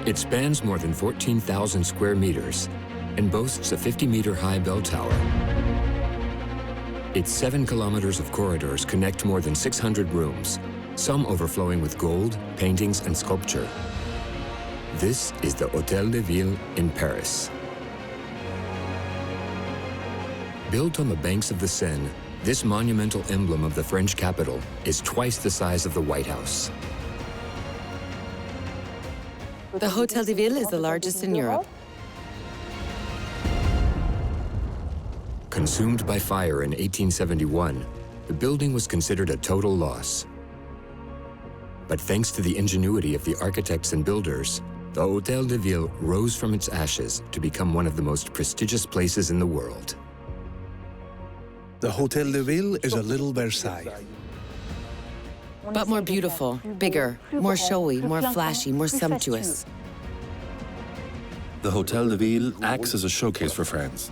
It spans more than 14,000 square meters and boasts a 50-meter-high bell tower. Its 7 kilometers of corridors connect more than 600 rooms, some overflowing with gold, paintings, and sculpture. This is the Hôtel de Ville in Paris. Built on the banks of the Seine, this monumental emblem of the French capital is twice the size of the White House. The Hôtel de Ville is the largest in Europe. Consumed by fire in 1871, the building was considered a total loss. But thanks to the ingenuity of the architects and builders, the Hôtel de Ville rose from its ashes to become one of the most prestigious places in the world. The Hôtel de Ville is a little Versailles. But more beautiful, bigger, more showy, more flashy, more sumptuous. The Hôtel de Ville acts as a showcase for France.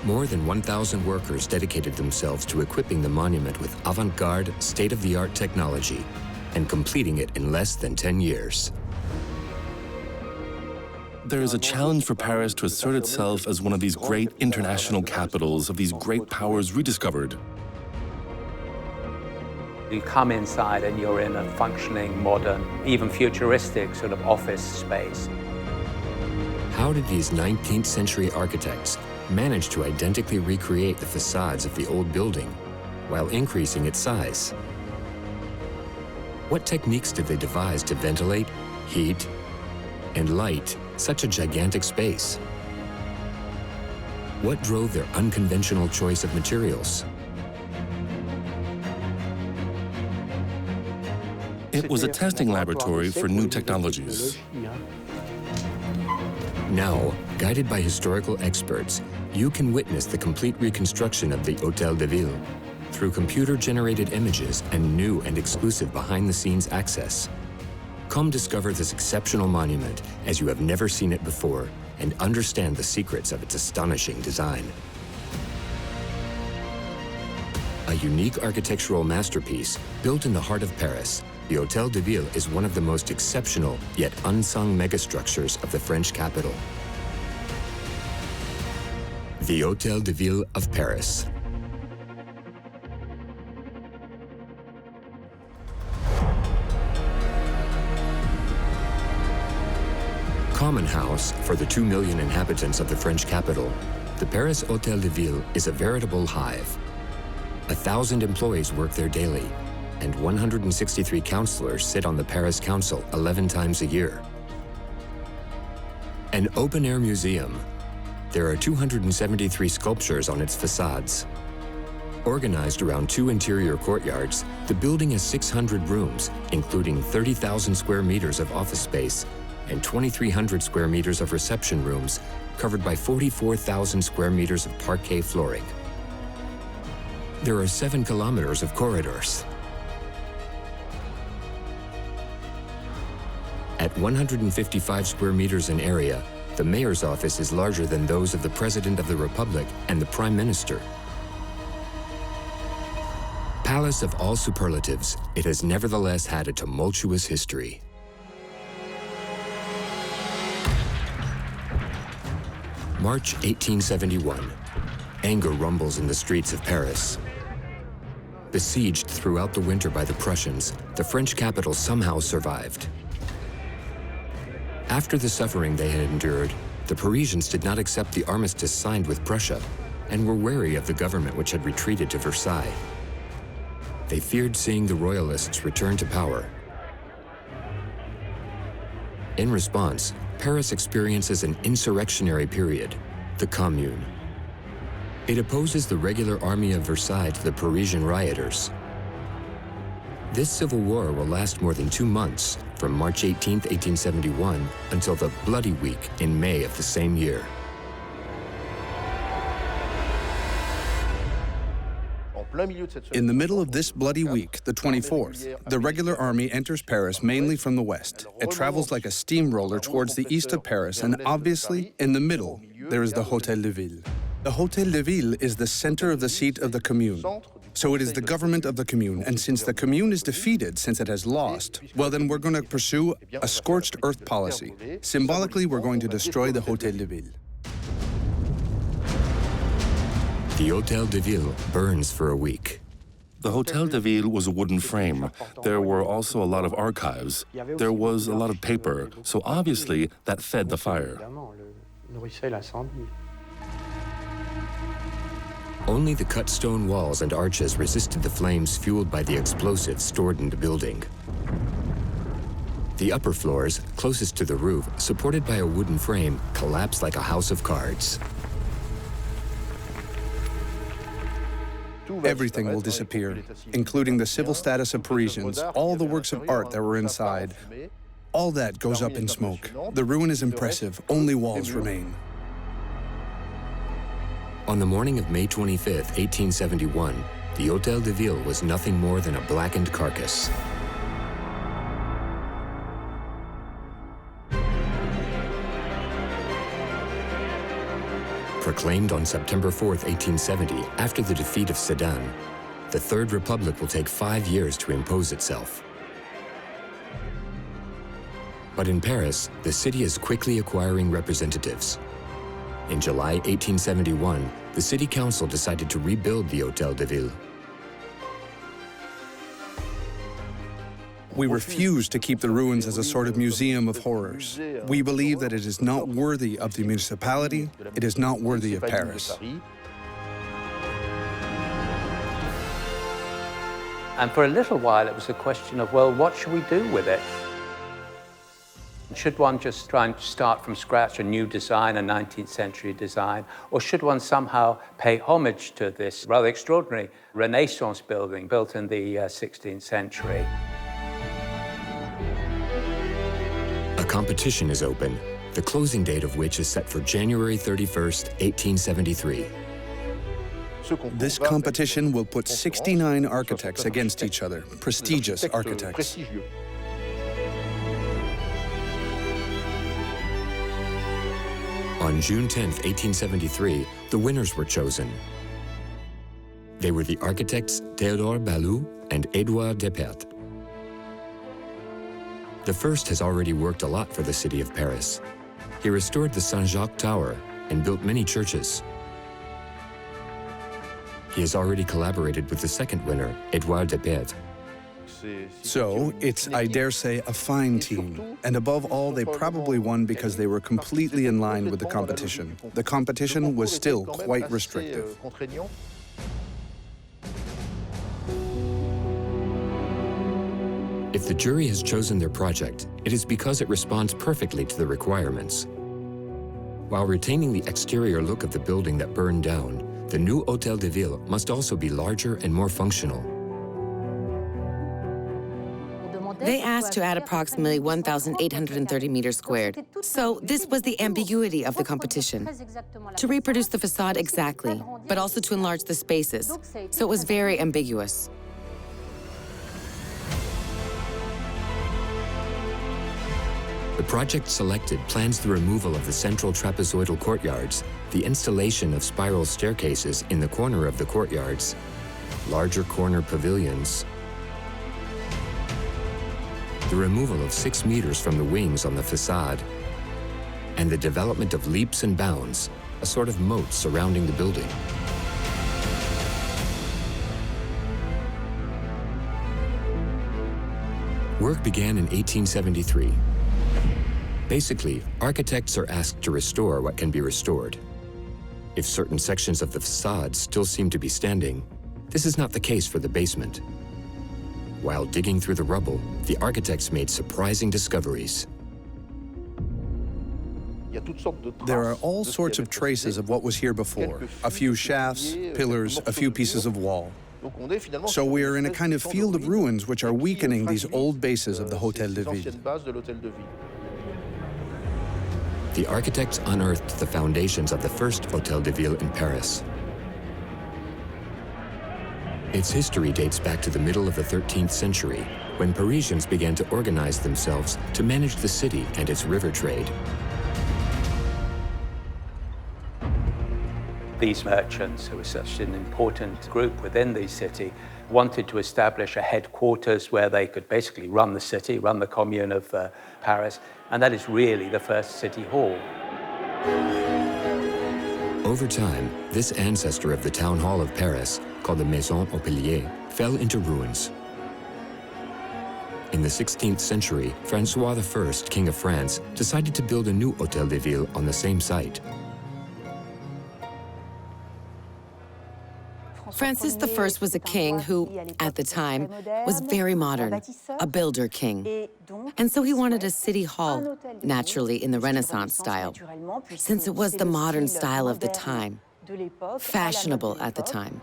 More than 1,000 workers dedicated themselves to equipping the monument with avant-garde, state-of-the-art technology and completing it in less than 10 years. There is a challenge for Paris to assert itself as one of these great international capitals of these great powers rediscovered. You come inside and you're in a functioning, modern, even futuristic sort of office space. How did these 19th century architects manage to identically recreate the facades of the old building while increasing its size? What techniques did they devise to ventilate, heat, and light such a gigantic space? What drove their unconventional choice of materials? It was a testing laboratory for new technologies. Now, guided by historical experts, you can witness the complete reconstruction of the Hôtel de Ville through computer-generated images and new and exclusive behind-the-scenes access. Come discover this exceptional monument as you have never seen it before and understand the secrets of its astonishing design. A unique architectural masterpiece built in the heart of Paris, the Hôtel de Ville is one of the most exceptional yet unsung megastructures of the French capital. The Hôtel de Ville of Paris. Common house for the 2 million inhabitants of the French capital, the Paris Hôtel de Ville is a veritable hive. 1,000 employees work there daily, and 163 councillors sit on the Paris Council 11 times a year. An open-air museum. There are 273 sculptures on its facades. Organized around 2 interior courtyards, the building has 600 rooms, including 30,000 square meters of office space and 2,300 square meters of reception rooms, covered by 44,000 square meters of parquet flooring. There are 7 kilometers of corridors. At 155 square meters in area, the mayor's office is larger than those of the President of the Republic and the Prime Minister. Palace of all superlatives, it has nevertheless had a tumultuous history. March 1871. Anger rumbles in the streets of Paris. Besieged throughout the winter by the Prussians, the French capital somehow survived. After the suffering they had endured, the Parisians did not accept the armistice signed with Prussia and were wary of the government which had retreated to Versailles. They feared seeing the royalists return to power. In response, Paris experiences an insurrectionary period, the Commune. It opposes the regular army of Versailles to the Parisian rioters. This civil war will last more than 2 months, from March 18, 1871, until the Bloody Week in May of the same year. In the middle of this bloody week, the 24th, the regular army enters Paris mainly from the west. It travels like a steamroller towards the east of Paris, and obviously, in the middle, there is the Hôtel de Ville. The Hôtel de Ville is the center of the seat of the Commune. So it is the government of the commune, and since the commune is defeated, since it has lost, well then we're going to pursue a scorched earth policy. Symbolically, we're going to destroy the Hôtel de Ville. The Hôtel de Ville burns for a week. The Hôtel de Ville was a wooden frame. There were also a lot of archives. There was a lot of paper, so obviously that fed the fire. Only the cut stone walls and arches resisted the flames fueled by the explosives stored in the building. The upper floors, closest to the roof, supported by a wooden frame, collapsed like a house of cards. Everything will disappear, including the civil status of Parisians, all the works of art that were inside. All that goes up in smoke. The ruin is impressive, only walls remain. On the morning of May 25, 1871, the Hôtel de Ville was nothing more than a blackened carcass. Proclaimed on September 4, 1870, after the defeat of Sedan, the Third Republic will take 5 years to impose itself. But in Paris, the city is quickly acquiring representatives. In July 1871, the city council decided to rebuild the Hôtel de Ville. We refuse to keep the ruins as a sort of museum of horrors. We believe that it is not worthy of the municipality, it is not worthy of Paris. And for a little while, it was a question of, well, what should we do with it? Should one just try and start from scratch a new design, a 19th century design, or should one somehow pay homage to this rather extraordinary Renaissance building built in the 16th century? A competition is open, the closing date of which is set for January 31st, 1873. This competition will put 69 architects against each other, prestigious architects. On June 10, 1873, the winners were chosen. They were the architects Théodore Ballou and Édouard Despert. The first has already worked a lot for the city of Paris. He restored the Saint-Jacques Tower and built many churches. He has already collaborated with the second winner, Édouard Despert. So, it's, I dare say, a fine team. And above all, they probably won because they were completely in line with the competition. The competition was still quite restrictive. If the jury has chosen their project, it is because it responds perfectly to the requirements. While retaining the exterior look of the building that burned down, the new Hôtel de Ville must also be larger and more functional. They asked to add approximately 1,830 meters squared. So this was the ambiguity of the competition. To reproduce the facade exactly, but also to enlarge the spaces. So it was very ambiguous. The project selected plans the removal of the central trapezoidal courtyards, the installation of spiral staircases in the corner of the courtyards, larger corner pavilions, the removal of 6 meters from the wings on the facade, and the development of leaps and bounds, a sort of moat surrounding the building. Work began in 1873. Basically, architects are asked to restore what can be restored. If certain sections of the facade still seem to be standing, this is not the case for the basement. While digging through the rubble, the architects made surprising discoveries. There are all sorts of traces of what was here before. A few shafts, pillars, a few pieces of wall. So we are in a kind of field of ruins which are weakening these old bases of the Hôtel de Ville. The architects unearthed the foundations of the first Hôtel de Ville in Paris. Its history dates back to the middle of the 13th century, when Parisians began to organize themselves to manage the city and its river trade. These merchants, who were such an important group within the city, wanted to establish a headquarters where they could basically run the city, run the commune of Paris, and that is really the first city hall. Over time, this ancestor of the town hall of Paris, called the Maison aux Piliers, fell into ruins. In the 16th century, Francois I, King of France, decided to build a new Hôtel de Ville on the same site. Francis I was a king who, at the time, was very modern, a builder king. And so he wanted a city hall, naturally in the Renaissance style, since it was the modern style of the time, fashionable at the time.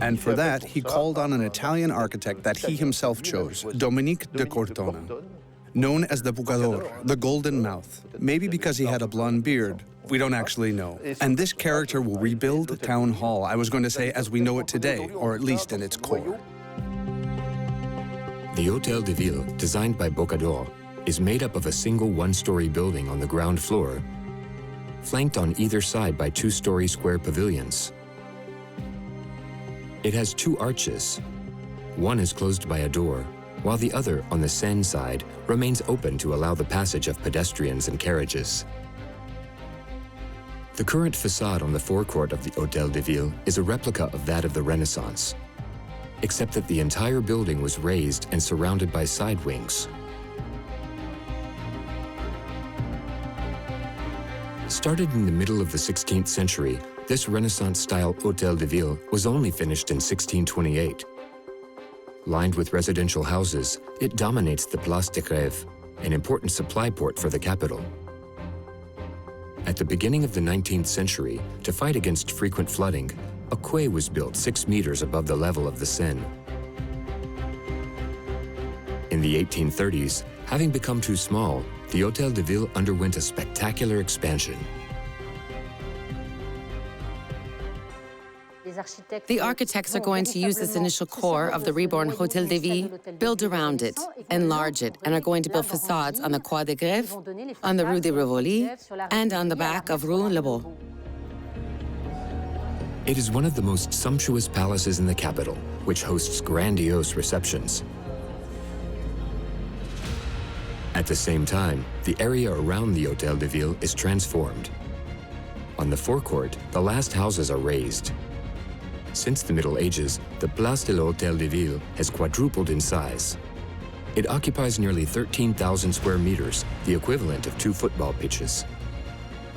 And for that, he called on an Italian architect that he himself chose, Dominique de Cortona, known as the Bucador, the Golden Mouth, maybe because he had a blonde beard. We don't actually know. And this character will rebuild Town Hall, I was going to say, as we know it today, or at least in its core. The Hôtel de Ville, designed by Bucador, is made up of a single one-story building on the ground floor, flanked on either side by two-story square pavilions. It has two arches. One is closed by a door, while the other, on the Seine side, remains open to allow the passage of pedestrians and carriages. The current facade on the forecourt of the Hôtel de Ville is a replica of that of the Renaissance, except that the entire building was raised and surrounded by side wings. Started in the middle of the 16th century, this Renaissance-style Hôtel de Ville was only finished in 1628. Lined with residential houses, it dominates the Place de Grève, an important supply port for the capital. At the beginning of the 19th century, to fight against frequent flooding, a quay was built 6 meters above the level of the Seine. In the 1830s, having become too small, the Hôtel de Ville underwent a spectacular expansion. The architects are going to use this initial core of the reborn Hôtel de Ville, build around it, enlarge it, and are going to build facades on the Croix de Grève, on the Rue de Rivoli, and on the back of Rue Le Beau. It is one of the most sumptuous palaces in the capital, which hosts grandiose receptions. At the same time, the area around the Hôtel de Ville is transformed. On the forecourt, the last houses are raised. Since the Middle Ages, the Place de l'Hôtel de Ville has quadrupled in size. It occupies nearly 13,000 square meters, the equivalent of 2 football pitches.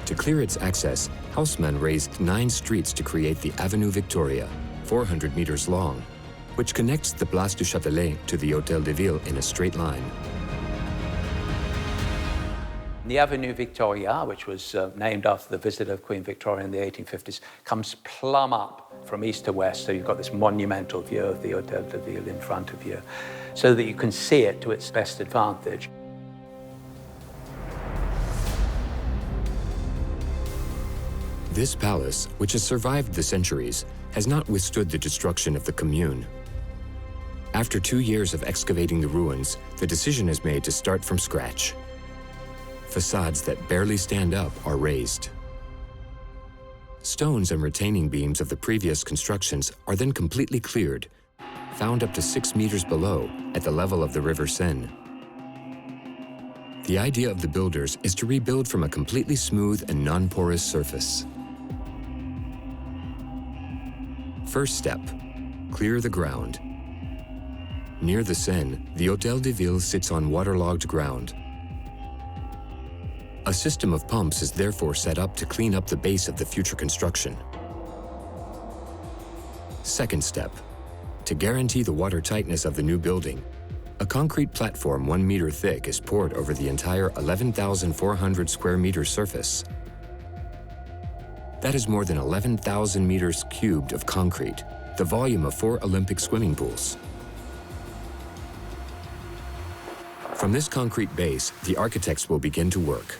To clear its access, Haussmann raised 9 streets to create the Avenue Victoria, 400 meters long, which connects the Place du Châtelet to the Hôtel de Ville in a straight line. The Avenue Victoria, which was named after the visit of Queen Victoria in the 1850s, comes plumb up from east to west. So you've got this monumental view of the Hôtel de Ville in front of you, so that you can see it to its best advantage. This palace, which has survived the centuries, has not withstood the destruction of the Commune. After 2 years of excavating the ruins, the decision is made to start from scratch. Facades that barely stand up are raised. Stones and retaining beams of the previous constructions are then completely cleared, found up to 6 meters below at the level of the River Seine. The idea of the builders is to rebuild from a completely smooth and non-porous surface. First step, clear the ground. Near the Seine, the Hôtel de Ville sits on waterlogged ground. A system of pumps is therefore set up to clean up the base of the future construction. Second step, to guarantee the water tightness of the new building, a concrete platform 1 meter thick is poured over the entire 11,400 square meter surface. That is more than 11,000 meters cubed of concrete, the volume of 4 Olympic swimming pools. From this concrete base, the architects will begin to work.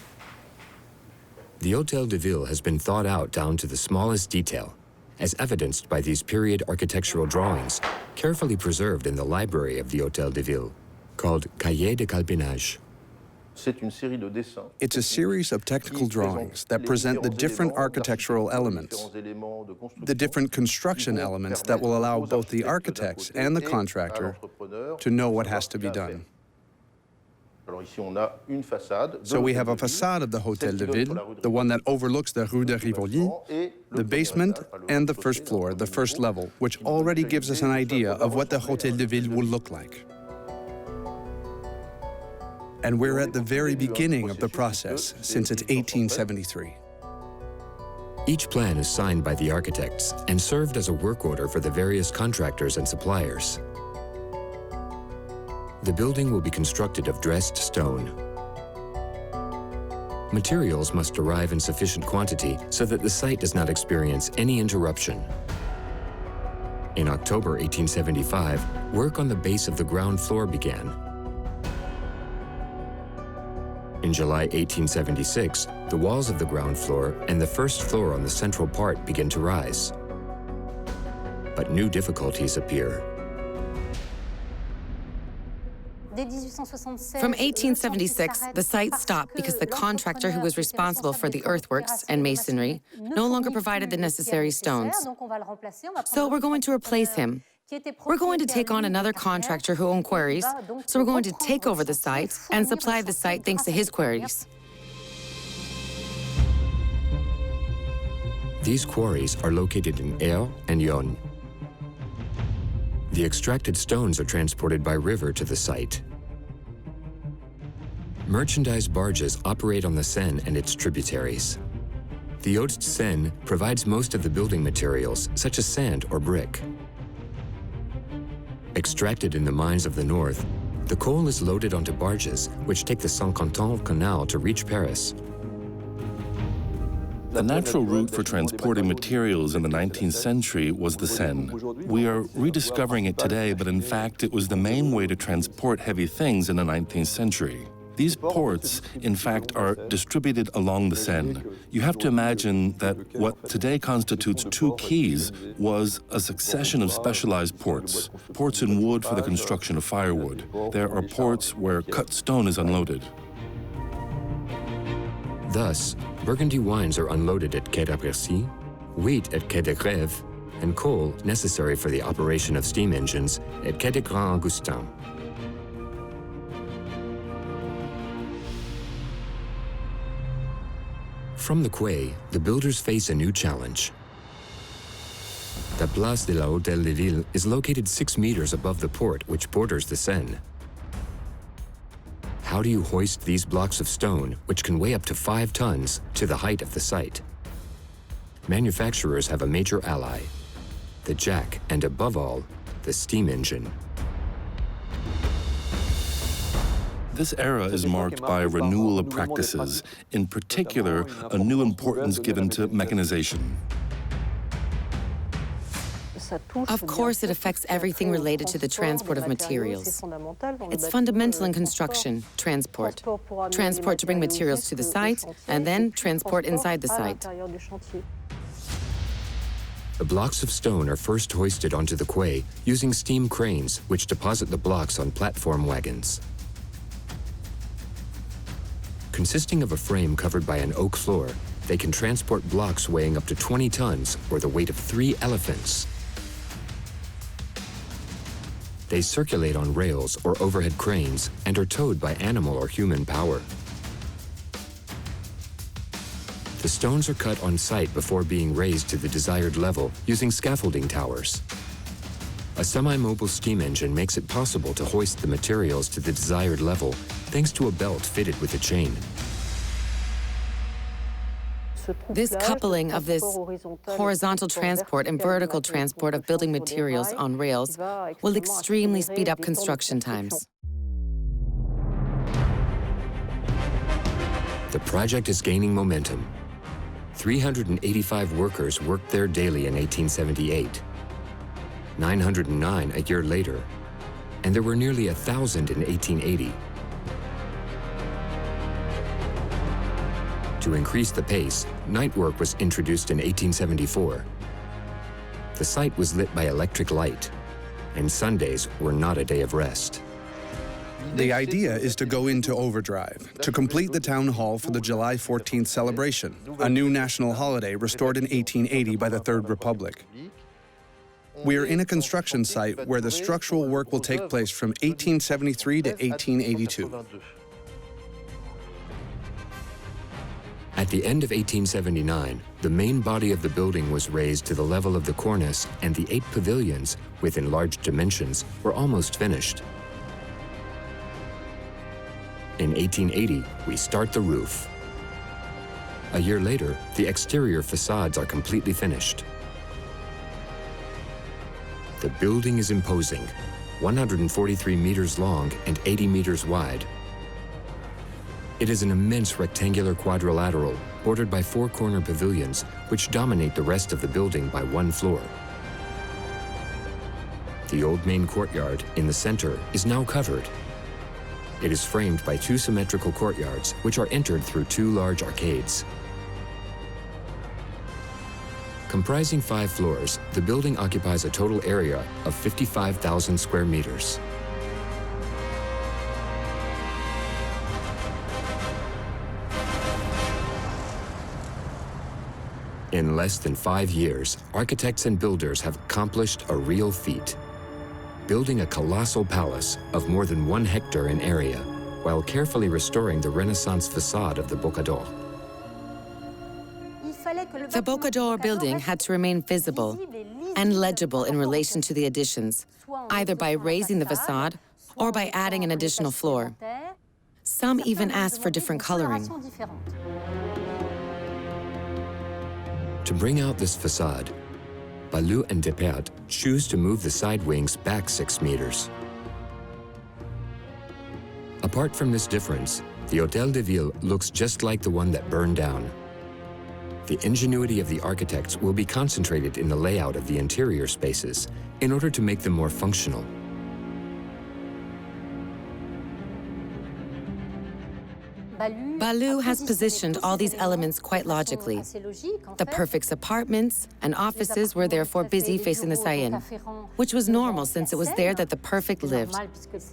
The Hôtel de Ville has been thought out down to the smallest detail, as evidenced by these period architectural drawings, carefully preserved in the library of the Hôtel de Ville, called Cahiers de Calpinage. It's a series of technical drawings that present the different architectural elements, the different construction elements that will allow both the architects and the contractor to know what has to be done. So we have a facade of the Hôtel de Ville, the one that overlooks the Rue de Rivoli, the basement, and the first floor, the first level, which already gives us an idea of what the Hôtel de Ville will look like. And we're at the very beginning of the process, since it's 1873. Each plan is signed by the architects and served as a work order for the various contractors and suppliers. The building will be constructed of dressed stone. Materials must arrive in sufficient quantity so that the site does not experience any interruption. In October 1875, work on the base of the ground floor began. In July 1876, the walls of the ground floor and the first floor on the central part begin to rise. But new difficulties appear. From 1876, the site stopped because the contractor who was responsible for the earthworks and masonry no longer provided the necessary stones. So we're going to replace him. We're going to take on another contractor who owns quarries, so we're going to take over the site and supply the site thanks to his quarries. These quarries are located in Aire and Yonne. The extracted stones are transported by river to the site. Merchandise barges operate on the Seine and its tributaries. The Hôtel de Seine provides most of the building materials, such as sand or brick. Extracted in the mines of the north, the coal is loaded onto barges, which take the Saint-Quentin Canal to reach Paris. The natural route for transporting materials in the 19th century was the Seine. We are rediscovering it today, but in fact, it was the main way to transport heavy things in the 19th century. These ports, in fact, are distributed along the Seine. You have to imagine that what today constitutes two quays was a succession of specialized ports. Ports in wood for the construction of firewood. There are ports where cut stone is unloaded. Thus, Burgundy wines are unloaded at Quai d'Apercy, wheat at Quai de Grève, and coal, necessary for the operation of steam engines, at Quai de Grand Augustin. From the quay, the builders face a new challenge. The Place de la Hôtel de Ville is located 6 meters above the port which borders the Seine. How do you hoist these blocks of stone, which can weigh up to 5 tons, to the height of the site? Manufacturers have a major ally, the jack, and above all, the steam engine. This era is marked by a renewal of practices, in particular, a new importance given to mechanization. Of course, it affects everything related to the transport of materials. It's fundamental in construction, transport. Transport to bring materials to the site, and then transport inside the site. The blocks of stone are first hoisted onto the quay using steam cranes, which deposit the blocks on platform wagons. Consisting of a frame covered by an oak floor, they can transport blocks weighing up to 20 tons, or the weight of 3 elephants. They circulate on rails or overhead cranes and are towed by animal or human power. The stones are cut on site before being raised to the desired level using scaffolding towers. A semi-mobile steam engine makes it possible to hoist the materials to the desired level thanks to a belt fitted with a chain. This coupling of this horizontal transport and vertical transport of building materials on rails will extremely speed up construction times. The project is gaining momentum. 385 workers worked there daily in 1878. 909 a year later, and there were nearly 1,000 in 1880. To increase the pace, night work was introduced in 1874. The site was lit by electric light, and Sundays were not a day of rest. The idea is to go into overdrive, to complete the town hall for the July 14th celebration, a new national holiday restored in 1880 by the Third Republic. We are in a construction site where the structural work will take place from 1873 to 1882. At the end of 1879, the main body of the building was raised to the level of the cornice, and the 8 pavilions, with enlarged dimensions, were almost finished. In 1880, we start the roof. A year later, the exterior facades are completely finished. The building is imposing, 143 meters long and 80 meters wide. It is an immense rectangular quadrilateral bordered by 4 corner pavilions which dominate the rest of the building by 1 floor. The old main courtyard in the center is now covered. It is framed by 2 symmetrical courtyards which are entered through 2 large arcades. Comprising 5 floors, the building occupies a total area of 55,000 square meters. In less than 5 years, architects and builders have accomplished a real feat, building a colossal palace of more than 1 hectare in area, while carefully restoring the Renaissance facade of the Bocador. The Bocador building had to remain visible and legible in relation to the additions, either by raising the facade or by adding an additional floor. Some even asked for different coloring. To bring out this facade, Ballou and Depert choose to move the side wings back 6 meters. Apart from this difference, the Hôtel de Ville looks just like the one that burned down. The ingenuity of the architects will be concentrated in the layout of the interior spaces in order to make them more functional. Ballou has positioned all these elements quite logically. The prefect's apartments and offices were therefore busy facing the Seine, which was normal since it was there that the prefect lived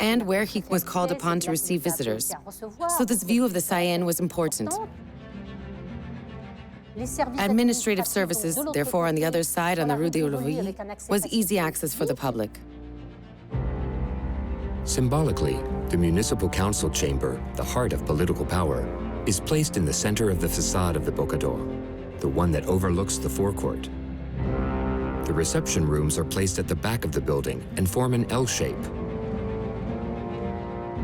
and where he was called upon to receive visitors. So this view of the Seine was important. Administrative services, therefore, on the other side, on the Rue de Ville, was easy access for the public. Symbolically, the municipal council chamber, the heart of political power, is placed in the center of the facade of the Bocador, the one that overlooks the forecourt. The reception rooms are placed at the back of the building and form an L shape.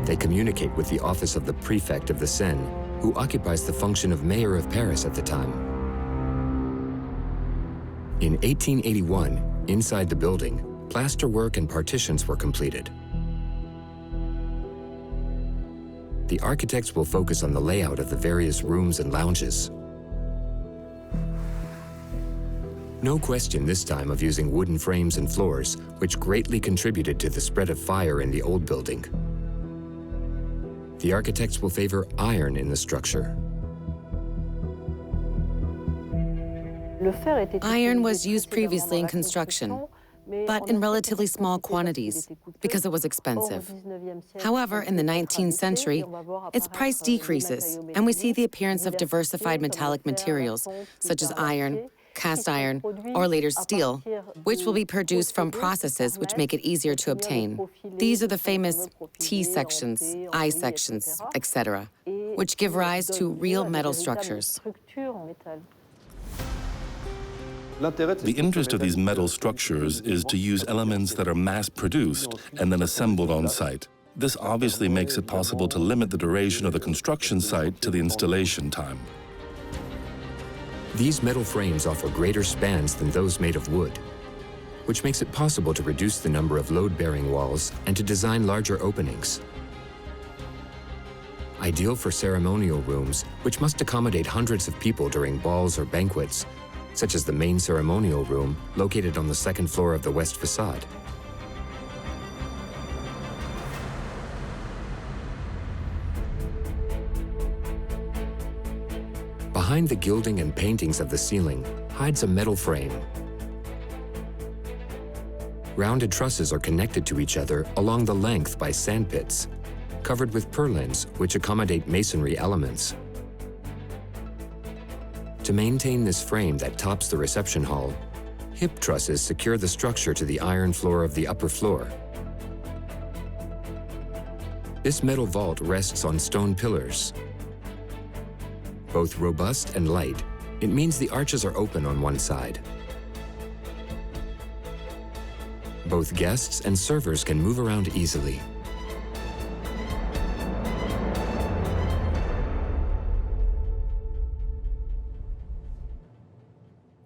They communicate with the office of the prefect of the Seine, who occupies the function of mayor of Paris at the time. In 1881, inside the building, plaster work and partitions were completed. The architects will focus on the layout of the various rooms and lounges. No question this time of using wooden frames and floors, which greatly contributed to the spread of fire in the old building. The architects will favor iron in the structure. Iron was used previously in construction, but in relatively small quantities because it was expensive. However, in the 19th century, its price decreases, and we see the appearance of diversified metallic materials, such as iron, cast iron, or later steel, which will be produced from processes which make it easier to obtain. These are the famous T sections, I sections, etc., which give rise to real metal structures. The interest of these metal structures is to use elements that are mass-produced and then assembled on site. This obviously makes it possible to limit the duration of the construction site to the installation time. These metal frames offer greater spans than those made of wood, which makes it possible to reduce the number of load-bearing walls and to design larger openings. Ideal for ceremonial rooms, which must accommodate hundreds of people during balls or banquets, such as the main ceremonial room located on the 2nd floor of the west facade. Behind the gilding and paintings of the ceiling hides a metal frame. Rounded trusses are connected to each other along the length by sandpits. covered with purlins, which accommodate masonry elements. To maintain this frame that tops the reception hall, hip trusses secure the structure to the iron floor of the upper floor. This metal vault rests on stone pillars. Both robust and light, it means the arches are open on one side. Both guests and servers can move around easily.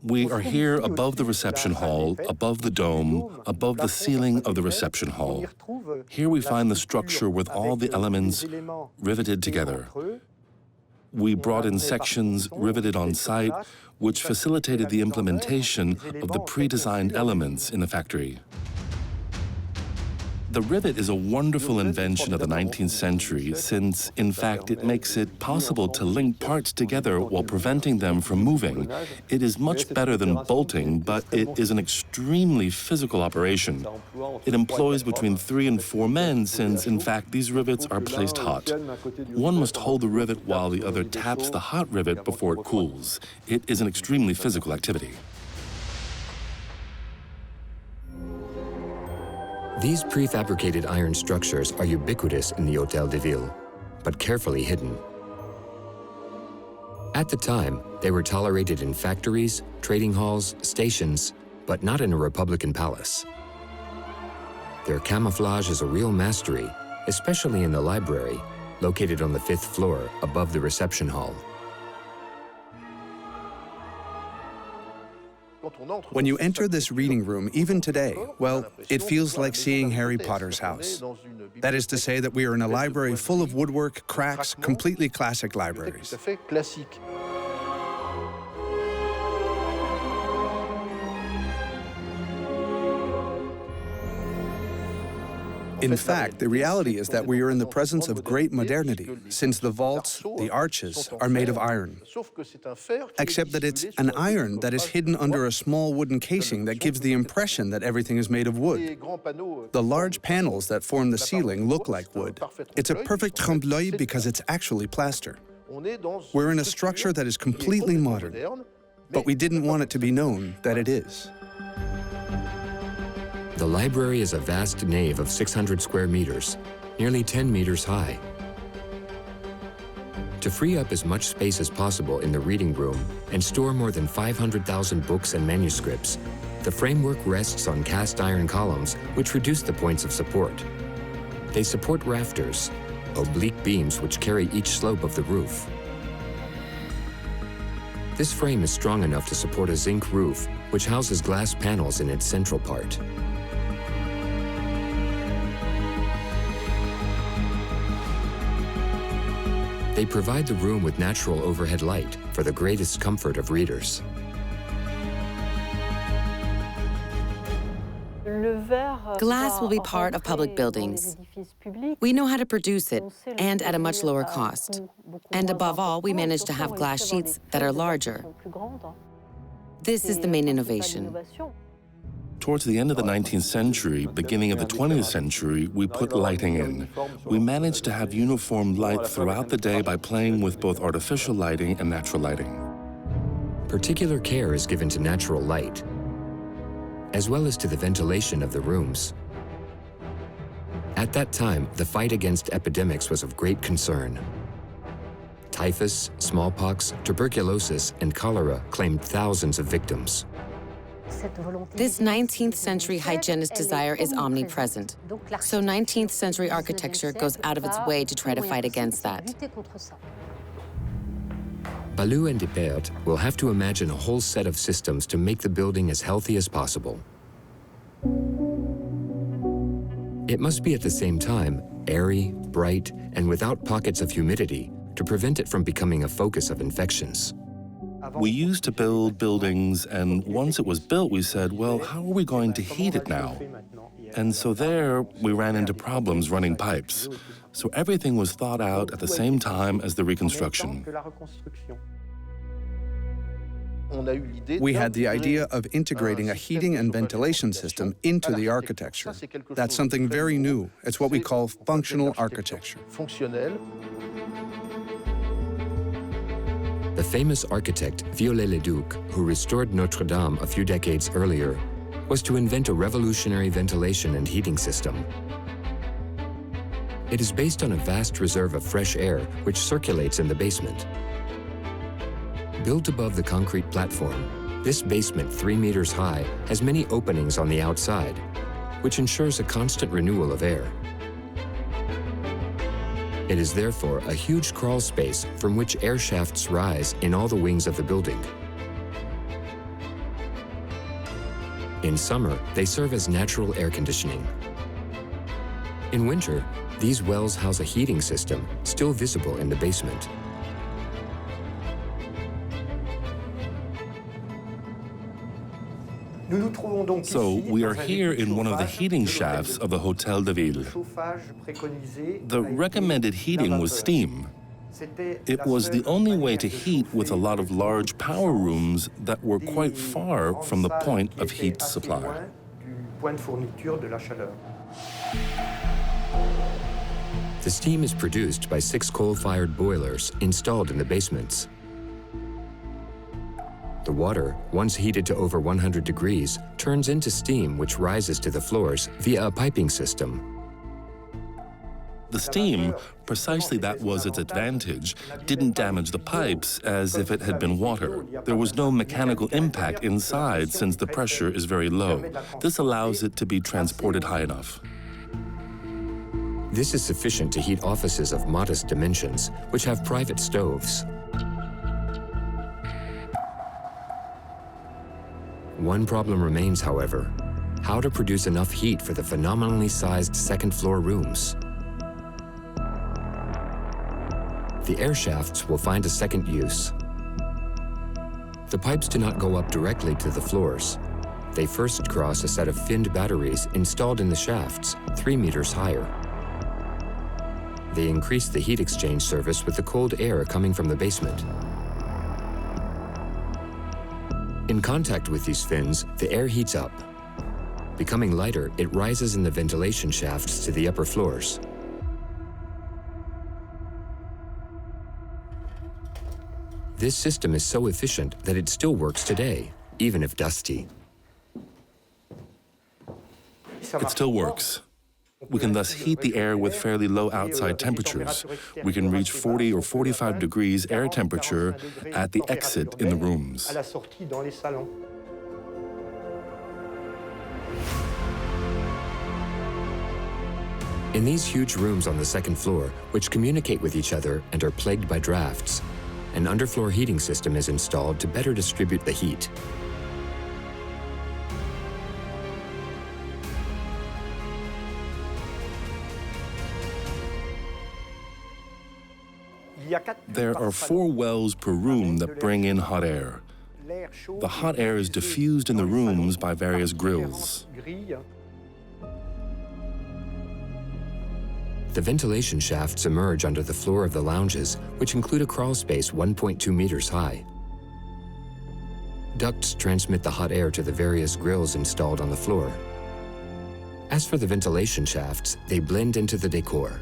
We are here above the reception hall, above the dome, above the ceiling of the reception hall. Here we find the structure with all the elements riveted together. We brought in sections riveted on site, which facilitated the implementation of the pre-designed elements in the factory. The rivet is a wonderful invention of the 19th century since, in fact, it makes it possible to link parts together while preventing them from moving. It is much better than bolting, but it is an extremely physical operation. It employs between 3 and 4 men since, in fact, these rivets are placed hot. One must hold the rivet while the other taps the hot rivet before it cools. It is an extremely physical activity. These prefabricated iron structures are ubiquitous in the Hôtel de Ville, but carefully hidden. At the time, they were tolerated in factories, trading halls, stations, but not in a Republican palace. Their camouflage is a real mastery, especially in the library, located on the 5th floor above the reception hall. When you enter this reading room, even today, well, it feels like seeing Harry Potter's house. That is to say that we are in a library full of woodwork, cracks, completely classic libraries. In fact, the reality is that we are in the presence of great modernity, since the vaults, the arches, are made of iron. Except that it's an iron that is hidden under a small wooden casing that gives the impression that everything is made of wood. The large panels that form the ceiling look like wood. It's a perfect trompe l'œil because it's actually plaster. We're in a structure that is completely modern, but we didn't want it to be known that it is. The library is a vast nave of 600 square meters, nearly 10 meters high. To free up as much space as possible in the reading room and store more than 500,000 books and manuscripts, the framework rests on cast iron columns which reduce the points of support. They support rafters, oblique beams which carry each slope of the roof. This frame is strong enough to support a zinc roof, which houses glass panels in its central part. They provide the room with natural overhead light for the greatest comfort of readers. Glass will be part of public buildings. We know how to produce it, and at a much lower cost. And above all, we managed to have glass sheets that are larger. This is the main innovation. Towards the end of the 19th century, beginning of the 20th century, we put lighting in. We managed to have uniform light throughout the day by playing with both artificial lighting and natural lighting. Particular care is given to natural light, as well as to the ventilation of the rooms. At that time, the fight against epidemics was of great concern. Typhus, smallpox, tuberculosis, and cholera claimed thousands of victims. This 19th century hygienist desire is omnipresent. So 19th century architecture goes out of its way to try to fight against that. Ballou and Depert will have to imagine a whole set of systems to make the building as healthy as possible. It must be at the same time airy, bright, and without pockets of humidity to prevent it from becoming a focus of infections. We used to build buildings, and once it was built, we said, well, how are we going to heat it now? And so there, we ran into problems running pipes. So everything was thought out at the same time as the reconstruction. We had the idea of integrating a heating and ventilation system into the architecture. That's something very new. It's what we call functional architecture. The famous architect Viollet-le-Duc, who restored Notre Dame a few decades earlier, was to invent a revolutionary ventilation and heating system. It is based on a vast reserve of fresh air which circulates in the basement. Built above the concrete platform, this basement 3 meters high has many openings on the outside, which ensures a constant renewal of air. It is therefore a huge crawl space from which air shafts rise in all the wings of the building. In summer, they serve as natural air conditioning. In winter, these wells house a heating system still visible in the basement. So we are here in one of the heating shafts of the Hôtel de Ville. The recommended heating was steam. It was the only way to heat with a lot of large power rooms that were quite far from the point of heat supply. The steam is produced by 6 coal-fired boilers installed in the basements. The water, once heated to over 100 degrees, turns into steam which rises to the floors via a piping system. The steam, precisely that was its advantage, didn't damage the pipes as if it had been water. There was no mechanical impact inside since the pressure is very low. This allows it to be transported high enough. This is sufficient to heat offices of modest dimensions, which have private stoves. One problem remains, however: how to produce enough heat for the phenomenally sized second-floor rooms. The air shafts will find a second use. The pipes do not go up directly to the floors. They first cross a set of finned batteries installed in the shafts, 3 meters higher. They increase the heat exchange service with the cold air coming from the basement. In contact with these fins, the air heats up. Becoming lighter, it rises in the ventilation shafts to the upper floors. This system is so efficient that it still works today, even if dusty. It still works. We can thus heat the air with fairly low outside temperatures. We can reach 40 or 45 degrees air temperature at the exit in the rooms. In these huge rooms on the second floor, which communicate with each other and are plagued by drafts, an underfloor heating system is installed to better distribute the heat. There are 4 wells per room that bring in hot air. The hot air is diffused in the rooms by various grills. The ventilation shafts emerge under the floor of the lounges, which include a crawl space 1.2 meters high. Ducts transmit the hot air to the various grills installed on the floor. As for the ventilation shafts, they blend into the decor.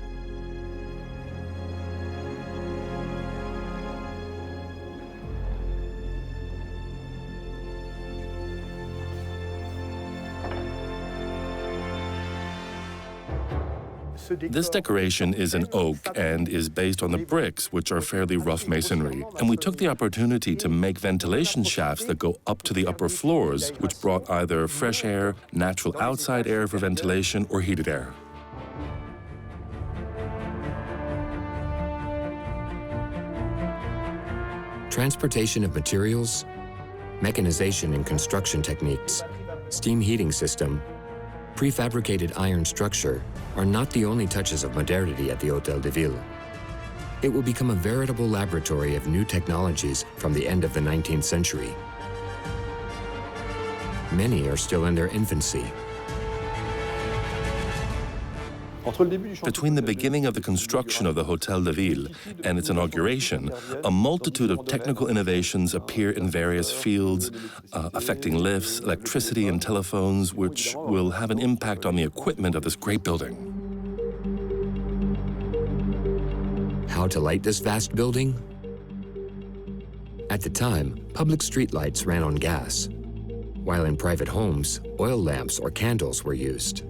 This decoration is in oak and is based on the bricks, which are fairly rough masonry. And we took the opportunity to make ventilation shafts that go up to the upper floors, which brought either fresh air, natural outside air for ventilation, or heated air. Transportation of materials, mechanization and construction techniques, steam heating system, prefabricated iron structure are not the only touches of modernity at the Hôtel de Ville. It will become a veritable laboratory of new technologies from the end of the 19th century. Many are still in their infancy. Between the beginning of the construction of the Hôtel de Ville and its inauguration, a multitude of technical innovations appear in various fields, affecting lifts, electricity, and telephones, which will have an impact on the equipment of this great building. How to light this vast building? At the time, public streetlights ran on gas, while in private homes, oil lamps or candles were used.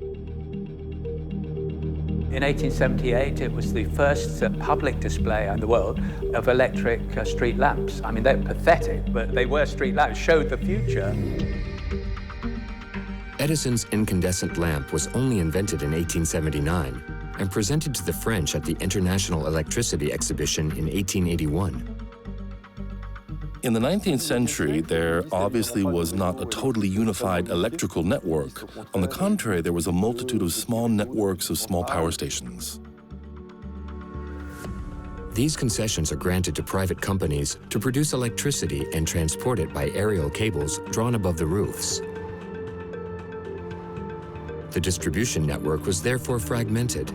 In 1878, it was the first public display in the world of electric street lamps. I mean, they're pathetic, but they were street lamps, showed the future. Edison's incandescent lamp was only invented in 1879 and presented to the French at the International Electricity Exhibition in 1881. In the 19th century, there obviously was not a totally unified electrical network. On the contrary, there was a multitude of small networks of small power stations. These concessions are granted to private companies to produce electricity and transport it by aerial cables drawn above the roofs. The distribution network was therefore fragmented,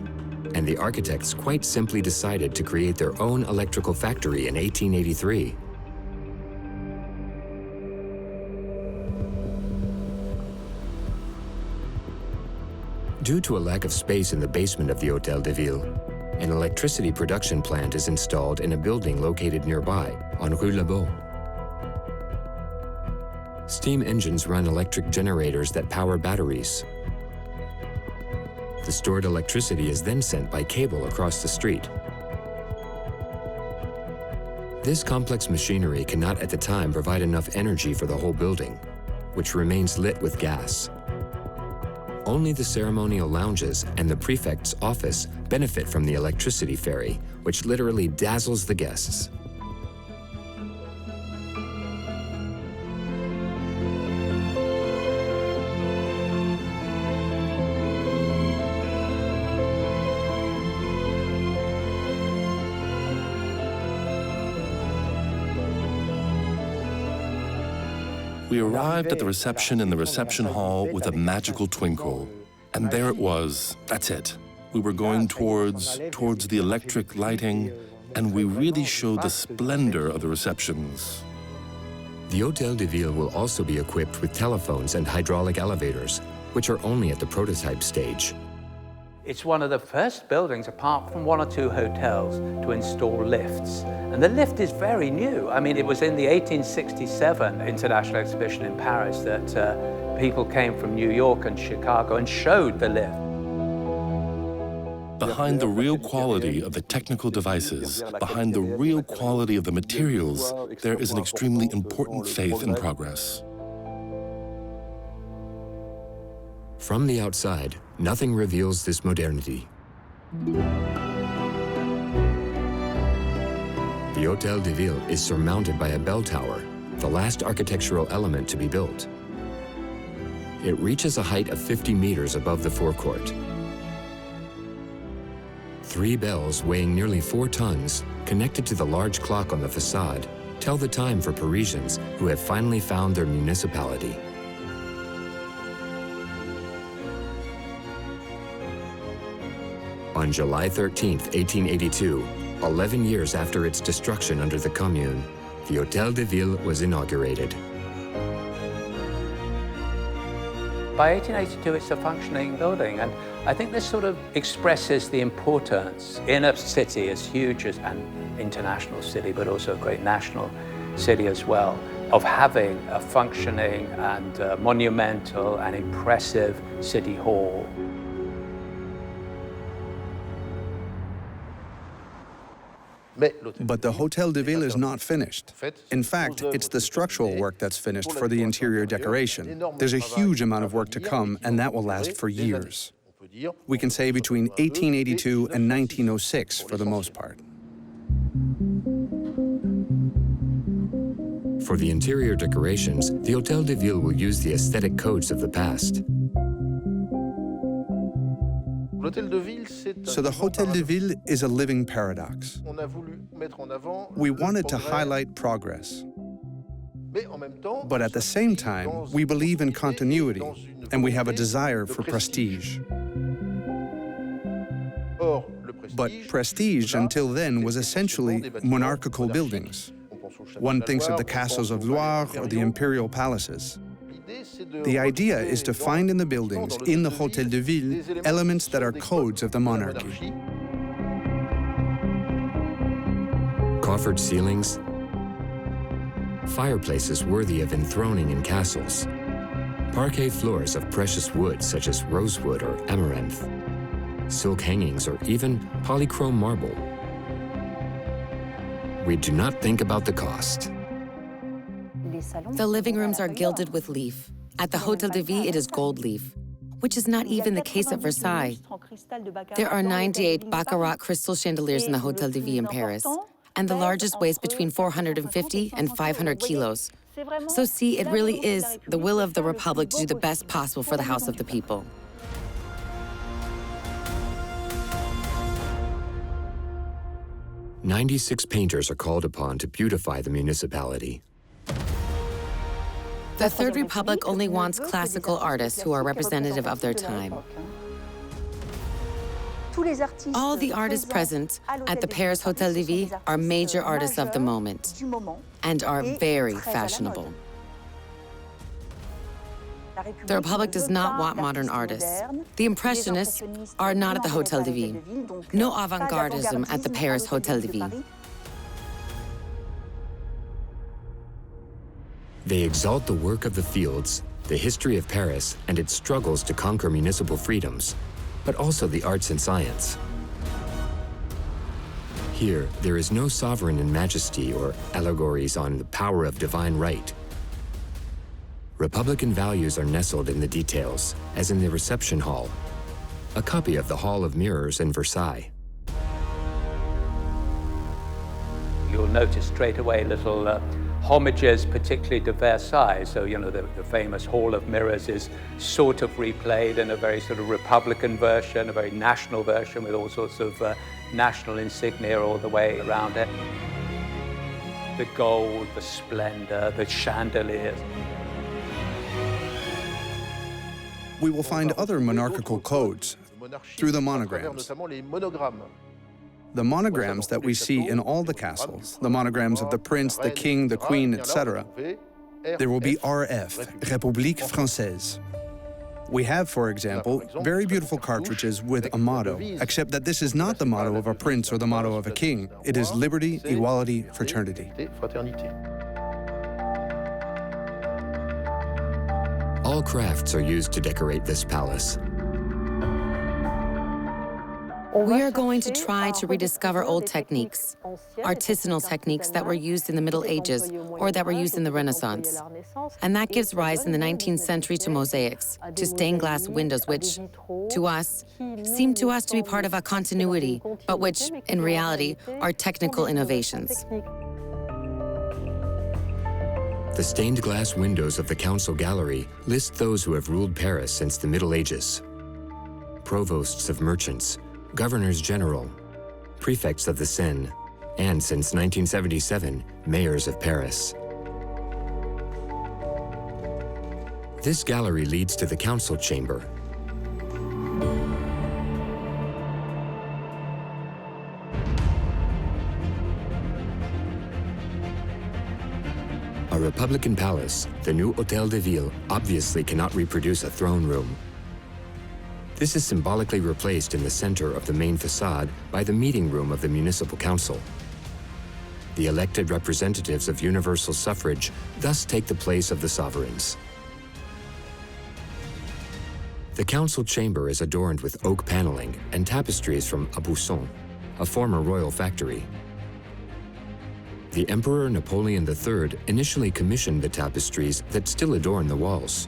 and the architects quite simply decided to create their own electrical factory in 1883. Due to a lack of space in the basement of the Hôtel de Ville, an electricity production plant is installed in a building located nearby on Rue Lebeau. Steam engines run electric generators that power batteries. The stored electricity is then sent by cable across the street. This complex machinery cannot at the time provide enough energy for the whole building, which remains lit with gas. Only the ceremonial lounges and the prefect's office benefit from the electricity ferry, which literally dazzles the guests. We arrived at the reception in the reception hall with a magical twinkle. And there it was. That's it. We were going towards the electric lighting, and we really showed the splendor of the receptions. The Hôtel de Ville will also be equipped with telephones and hydraulic elevators, which are only at the prototype stage. It's one of the first buildings, apart from one or two hotels, to install lifts. And the lift is very new. I mean, it was in the 1867 International Exhibition in Paris that people came from New York and Chicago and showed the lift. Behind the real quality of the technical devices, behind the real quality of the materials, there is an extremely important faith in progress. From the outside, nothing reveals this modernity. The Hôtel de Ville is surmounted by a bell tower, the last architectural element to be built. It reaches a height of 50 meters above the forecourt. 3 bells weighing nearly 4 tons, connected to the large clock on the facade, tell the time for Parisians who have finally found their municipality. On July 13, 1882, 11 years after its destruction under the Commune, the Hôtel de Ville was inaugurated. By 1882, it's a functioning building, and I think this sort of expresses the importance in a city as huge as an international city, but also a great national city as well, of having a functioning and monumental and impressive city hall. But the Hôtel de Ville is not finished. In fact, it's the structural work that's finished for the interior decoration. There's a huge amount of work to come, and that will last for years. We can say between 1882 and 1906 for the most part. For the interior decorations, the Hôtel de Ville will use the aesthetic codes of the past. So the Hôtel de Ville is a living paradox. We wanted to highlight progress, but at the same time, we believe in continuity, and we have a desire for prestige. But prestige until then was essentially monarchical buildings. One thinks of the castles of Loire or the imperial palaces. The idea is to find in the buildings, in the Hôtel de Ville, elements that are codes of the monarchy. Coffered ceilings, fireplaces worthy of enthroning in castles, parquet floors of precious wood such as rosewood or amaranth, silk hangings, or even polychrome marble. We do not think about the cost. The living rooms are gilded with leaf. At the Hôtel de Ville, it is gold leaf, which is not even the case at Versailles. There are 98 baccarat crystal chandeliers in the Hôtel de Ville in Paris, and the largest weighs between 450 and 500 kilos. So see, it really is the will of the Republic to do the best possible for the House of the People. "96 painters are called upon to beautify the municipality. The Third Republic only wants classical artists who are representative of their time. All the artists present at the Paris Hôtel de Ville are major artists of the moment and are very fashionable. The Republic does not want modern artists. The Impressionists are not at the Hôtel de Ville. No avant-gardism at the Paris Hôtel de Ville. They exalt the work of the fields, the history of Paris, and its struggles to conquer municipal freedoms, but also the arts and science. Here, there is no sovereign in majesty or allegories on the power of divine right. Republican values are nestled in the details, as in the reception hall, a copy of the Hall of Mirrors in Versailles. You'll notice straight away little homages, particularly to Versailles. So, you know, the famous Hall of Mirrors is sort of replayed in a very sort of Republican version, a very national version with all sorts of national insignia all the way around it. The gold, the splendor, the chandeliers. We will find other monarchical codes through the monograms. The monograms that we see in all the castles, the monograms of the prince, the king, the queen, etc., there will be RF, République Française. We have, for example, very beautiful cartridges with a motto, except that this is not the motto of a prince or the motto of a king. It is liberty, equality, fraternity. All crafts are used to decorate this palace. We are going to try to rediscover old techniques, artisanal techniques that were used in the Middle Ages or that were used in the Renaissance. And that gives rise in the 19th century to mosaics, to stained glass windows, which, to us, seem to us to be part of a continuity, but which, in reality, are technical innovations. The stained glass windows of the Council Gallery list those who have ruled Paris since the Middle Ages. Provosts of merchants, governors general, prefects of the Seine, and since 1977, mayors of Paris. This gallery leads to the council chamber. A Republican palace, the new Hôtel de Ville obviously cannot reproduce a throne room. This is symbolically replaced in the center of the main facade by the meeting room of the municipal council. The elected representatives of universal suffrage thus take the place of the sovereigns. The council chamber is adorned with oak paneling and tapestries from Aubusson, a former royal factory. The Emperor Napoleon III initially commissioned the tapestries that still adorn the walls.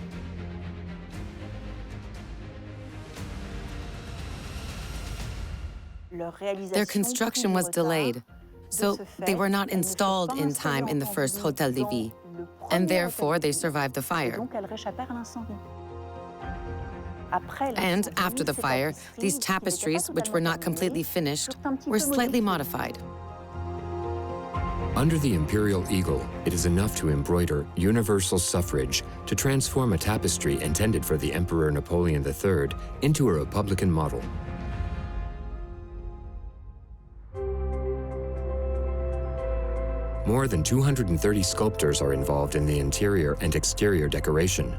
Their construction was delayed, so they were not installed in time in the first Hôtel de Ville, and therefore they survived the fire. And after the fire, these tapestries, which were not completely finished, were slightly modified. Under the imperial eagle, it is enough to embroider universal suffrage to transform a tapestry intended for the Emperor Napoleon III into a Republican model. More than 230 sculptors are involved in the interior and exterior decoration.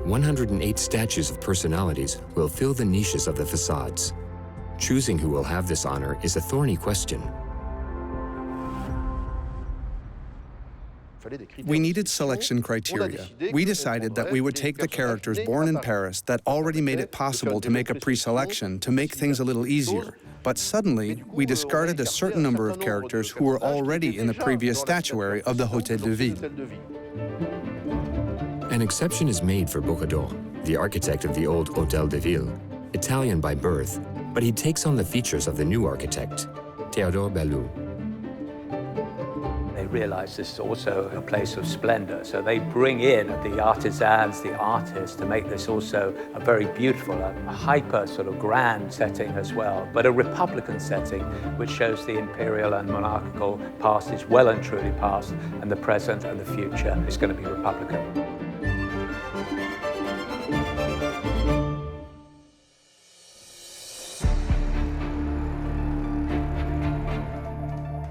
108 statues of personalities will fill the niches of the facades. Choosing who will have this honor is a thorny question. We needed selection criteria. We decided that we would take the characters born in Paris that already made it possible to make a pre-selection to make things a little easier. But suddenly, we discarded a certain number of characters who were already in the previous statuary of the Hôtel de Ville. An exception is made for Boccador, the architect of the old Hôtel de Ville, Italian by birth, but he takes on the features of the new architect, Théodore Ballou. They realize this is also a place of splendor, so they bring in the artisans, the artists, to make this also a very beautiful, a hyper sort of grand setting as well, but a Republican setting which shows the imperial and monarchical past is well and truly past, and the present and the future is going to be Republican.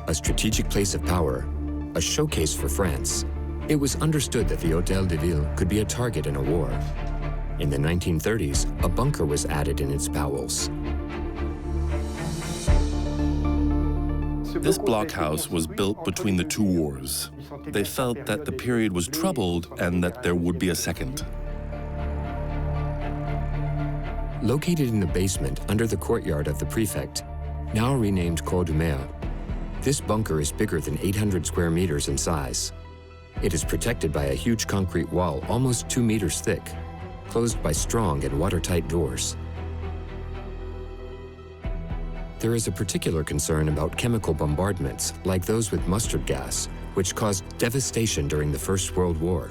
A strategic place of power, a showcase for France, it was understood that the Hôtel de Ville could be a target in a war. In the 1930s, a bunker was added in its bowels. This blockhouse was built between the two wars. They felt that the period was troubled and that there would be a second. Located in the basement under the courtyard of the prefect, now renamed Cour du Maire, this bunker is bigger than 800 square meters in size. It is protected by a huge concrete wall almost 2 meters thick, closed by strong and watertight doors. There is a particular concern about chemical bombardments, like those with mustard gas, which caused devastation during the First World War.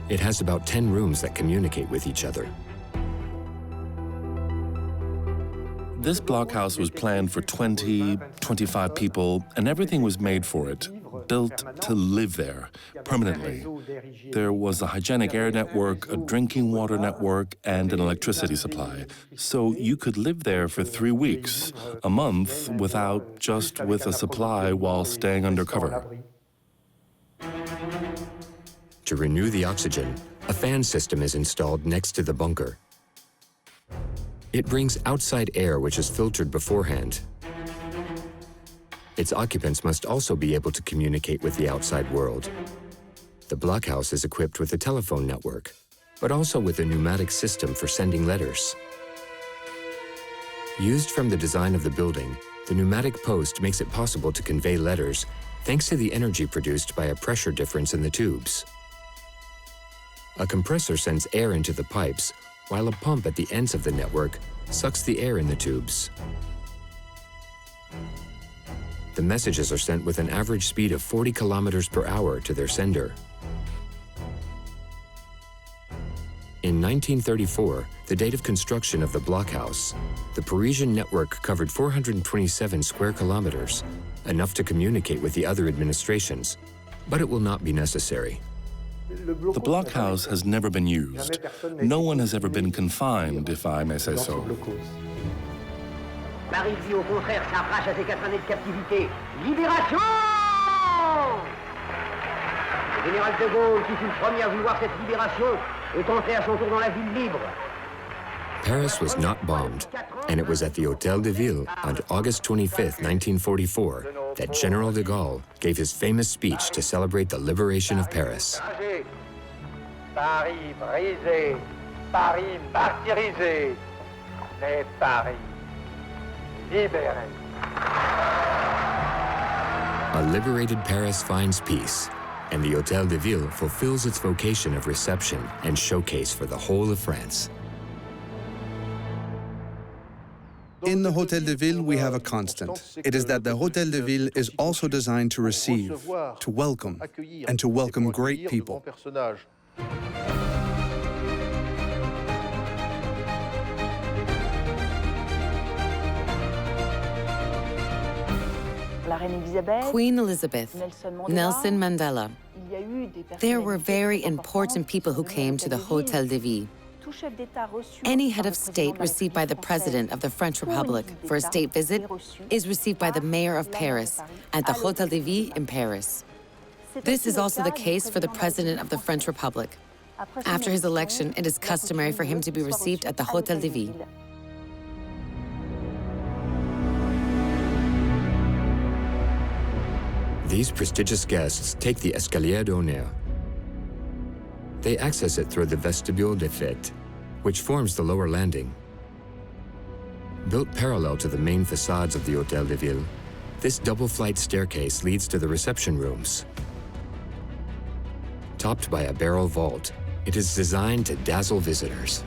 It has about 10 rooms that communicate with each other. This blockhouse was planned for 20, 25 people, and everything was made for it, built to live there permanently. There was a hygienic air network, a drinking water network, and an electricity supply. So you could live there for 3 weeks, a month, just with a supply while staying under cover. To renew the oxygen, a fan system is installed next to the bunker. It brings outside air which is filtered beforehand. Its occupants must also be able to communicate with the outside world. The blockhouse is equipped with a telephone network, but also with a pneumatic system for sending letters. Used from the design of the building, the pneumatic post makes it possible to convey letters thanks to the energy produced by a pressure difference in the tubes. A compressor sends air into the pipes, while a pump at the ends of the network sucks the air in the tubes. The messages are sent with an average speed of 40 kilometers per hour to their sender. In 1934, the date of construction of the blockhouse, the Parisian network covered 427 square kilometers, enough to communicate with the other administrations, but it will not be necessary. The blockhouse has never been used. No one has ever been confined, if I may say so. Paris, au contraire, s'arrache à ses 4 années de captivité. Libération! Le général de Gaulle, qui fut le premier à vouloir cette libération, est entré à son tour dans la ville libre. Paris was not bombed, and it was at the Hôtel de Ville on August 25, 1944, that General de Gaulle gave his famous speech to celebrate the liberation of Paris. Paris brisé, Paris martyrisé, mais Paris libéré. A liberated Paris finds peace, and the Hôtel de Ville fulfills its vocation of reception and showcase for the whole of France. In the Hôtel de Ville, we have a constant. It is that the Hôtel de Ville is also designed to receive, to welcome, and to welcome great people. Queen Elizabeth, Nelson Mandela. There were very important people who came to the Hôtel de Ville. Any head of state received by the President of the French Republic for a state visit is received by the Mayor of Paris at the Hôtel de Ville in Paris. This is also the case for the President of the French Republic. After his election, it is customary for him to be received at the Hôtel de Ville. These prestigious guests take the escalier d'honneur. They access it through the vestibule des fêtes, which forms the lower landing. Built parallel to the main facades of the Hôtel de Ville, this double-flight staircase leads to the reception rooms. Topped by a barrel vault, it is designed to dazzle visitors.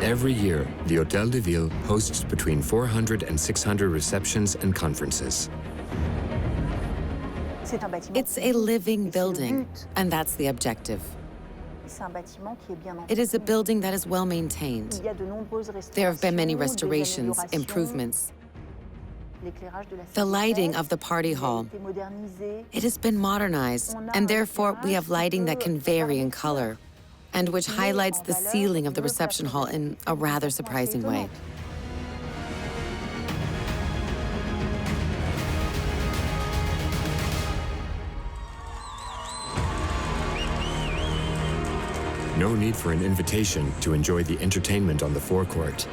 Every year, the Hôtel de Ville hosts between 400 and 600 receptions and conferences. It's a living building, and that's the objective. It is a building that is well maintained. There have been many restorations, improvements. The lighting of the party hall, it has been modernized, and therefore we have lighting that can vary in color, and which highlights the ceiling of the reception hall in a rather surprising way. No need for an invitation to enjoy the entertainment on the forecourt.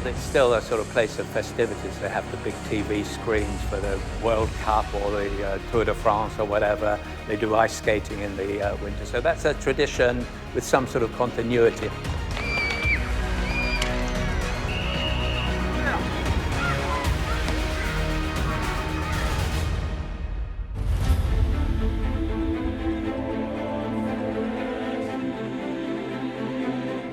It's still a sort of place of festivities. They have the big TV screens for the World Cup or the Tour de France or whatever. They do ice skating in the winter. So that's a tradition with some sort of continuity.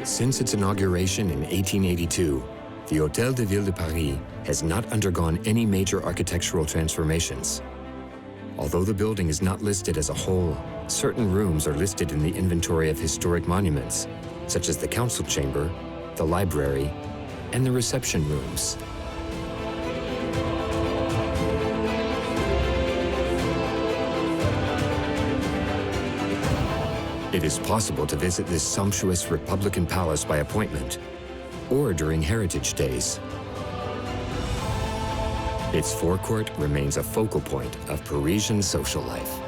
Since its inauguration in 1882, the Hôtel de Ville de Paris has not undergone any major architectural transformations. Although the building is not listed as a whole, certain rooms are listed in the inventory of historic monuments, such as the council chamber, the library, and the reception rooms. It is possible to visit this sumptuous Republican palace by appointment, or during Heritage Days. Its forecourt remains a focal point of Parisian social life.